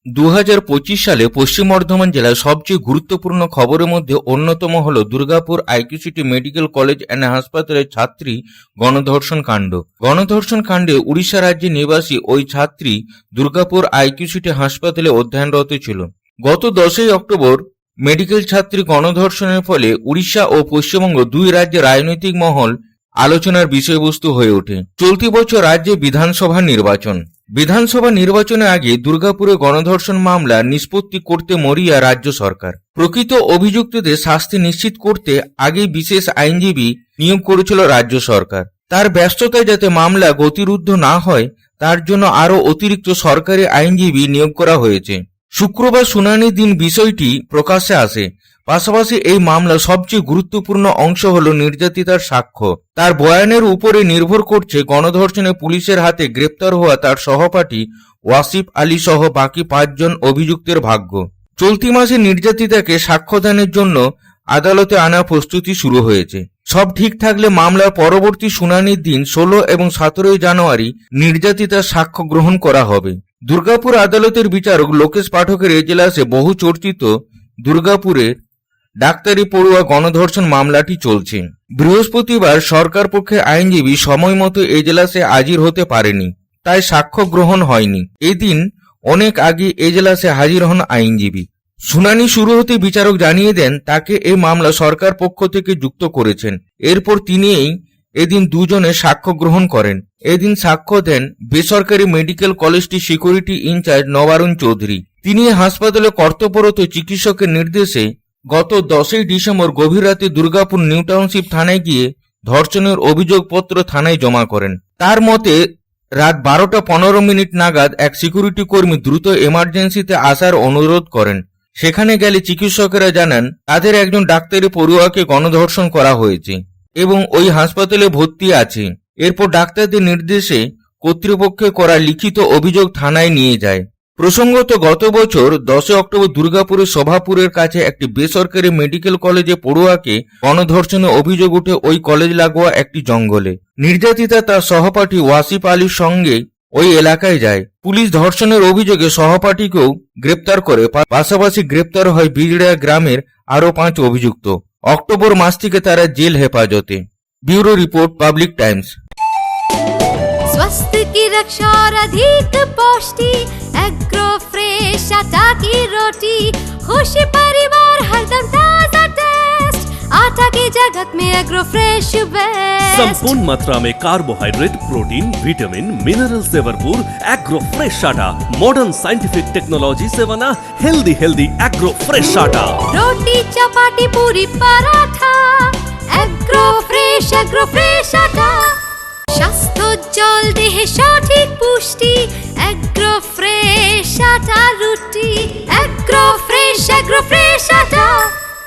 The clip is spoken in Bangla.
2025 সালে পশ্চিম বর্ধমান জেলার সবচেয়ে গুরুত্বপূর্ণ খবরের মধ্যে অন্যতম হল Durgapur IQ City medical college and হাসপাতালের ছাত্রী গণধর্ষণ কাণ্ড। গণধর্ষণ কাণ্ডে উড়িষ্যা রাজ্যের নিবাসী ওই ছাত্রী দুর্গাপুর আইকিউসিটি হাসপাতালে অধ্যয়নরত ছিল। গত 10ই অক্টোবর মেডিকেল ছাত্রী গণধর্ষণের ফলে উড়িষ্যা ও পশ্চিমবঙ্গ দুই রাজ্যের রাজনৈতিক মহল আলোচনার বিষয়বস্তু হয়ে ওঠে। চলতি বছর রাজ্যে বিধানসভা নির্বাচন। বিধানসভা নির্বাচনের আগে দুর্গাপুরে গণধর্ষণ মামলা নিষ্পত্তি করতে মরিয়া রাজ্য সরকার। প্রকৃত অভিযুক্তদের শাস্তি নিশ্চিত করতে আগেই বিশেষ আইনজীবী নিয়োগ করেছিল রাজ্য সরকার। তার ব্যস্ততায় যাতে মামলা গতিরুদ্ধ না হয় তার জন্য আরও অতিরিক্ত সরকারি আইনজীবী নিয়োগ করা হয়েছে। শুক্রবার শুনানির দিন বিষয়টি প্রকাশ্যে আসে। পাশাপাশি এই মামলার সবচেয়ে গুরুত্বপূর্ণ অংশ হল নির্যাতিতার সাক্ষ্য। তার বয়ানের উপরে নির্ভর করছে গণধর্ষণে পুলিশের হাতে গ্রেপ্তার হওয়া তার সহপাঠী ওয়াসিফ আলী সহ বাকি 5 জন অভিযুক্তের ভাগ্য। চলতি মাসে নির্যাতিতাকে সাক্ষ্যদানের জন্য আদালতে আনার প্রস্তুতি শুরু হয়েছে। সব ঠিক থাকলে মামলার পরবর্তী শুনানির দিন 16 এবং 17 জানুয়ারি নির্যাতিতার সাক্ষ্য গ্রহণ করা হবে। দুর্গাপুর আদালতের বিচারক লোকেশ পাঠকের এজলাসে বহু চর্চিত দুর্গাপুরের ডাক্তারি পড়ুয়া গণধর্ষণ মামলাটি চলছে। বৃহস্পতিবার সরকার পক্ষের আইনজীবী সময় মতো এজলাসে হাজির হতে পারেনি, তাই সাক্ষ্য গ্রহণ হয়নি। এদিন অনেক আগে এজলাসে হাজির হন আইনজীবী। শুনানি শুরু হতে বিচারক জানিয়ে দেন তাকে এই মামলা সরকার পক্ষ থেকে যুক্ত করেছেন। এরপর তিনিই এদিন দুজনে সাক্ষ্য গ্রহণ করেন। এদিন সাক্ষ্য দেন বেসরকারি মেডিকেল কলেজটির সিকিউরিটি ইনচার্জ নবারুণ চৌধুরী। তিনি হাসপাতালে কর্তব্যরত চিকিৎসকের নির্দেশে গত 10ই ডিসেম্বর গভীর রাতে দুর্গাপুর নিউ টাউনশিপ থানায় গিয়ে ধর্ষণের অভিযোগপত্র থানায় জমা করেন। তার মতে রাত 12টা 15 মিনিট নাগাদ এক সিকিউরিটি কর্মী দ্রুত এমার্জেন্সিতে আসার অনুরোধ করেন। সেখানে গেলে চিকিৎসকেরা জানান তাদের একজন ডাক্তারি পড়ুয়াকে গণধর্ষণ করা হয়েছে এবং ওই হাসপাতালে ভর্তি আছে। এরপর ডাক্তারদের নির্দেশে কর্তৃপক্ষে করা লিখিত অভিযোগ থানায় নিয়ে যায়। প্রসঙ্গত গত বছর 10 অক্টোবর দুর্গাপুরের শোভাপুরের কাছে একটি বেসরকারি মেডিকেল কলেজে পড়ুয়াকে গণধর্ষণের অভিযোগ উঠে ওই কলেজ লাগোয়া একটি জঙ্গলে। নির্যাতিতা তার সহপাঠী ওয়াসিফ আলীর সঙ্গে ওই এলাকায় যায়। পুলিশ ধর্ষণের অভিযোগে সহপাঠীকেও গ্রেপ্তার করে। পাশাপাশি গ্রেপ্তার হয় বিজড়া গ্রামের আরও 5 অভিযুক্ত। অক্টোবর মাস থেকে তারা জেল হেফাজতে। Bureau report public times. स्वास्थ्य की रक्षा और अधिक पौष्टि एग्रो फ्रेश आटा की रोटी, खुशी परिवार हरदम ताजा टेस्ट, आटा की जगत में एग्रो फ्रेश बेस्ट। संपूर्ण मात्रा में कार्बोहाइड्रेट, प्रोटीन, विटामिन, मिनरल से भरपूर एग्रो फ्रेश आटा मॉडर्न साइंटिफिक टेक्नोलॉजी से बना हेल्दी एग्रो फ्रेश आटा। रोटी चपाती पूरी पराठा एग्रो फ्रेश आटा। স্বাস্থ্যোজ্জ্বল দেহে সঠিক পুষ্টি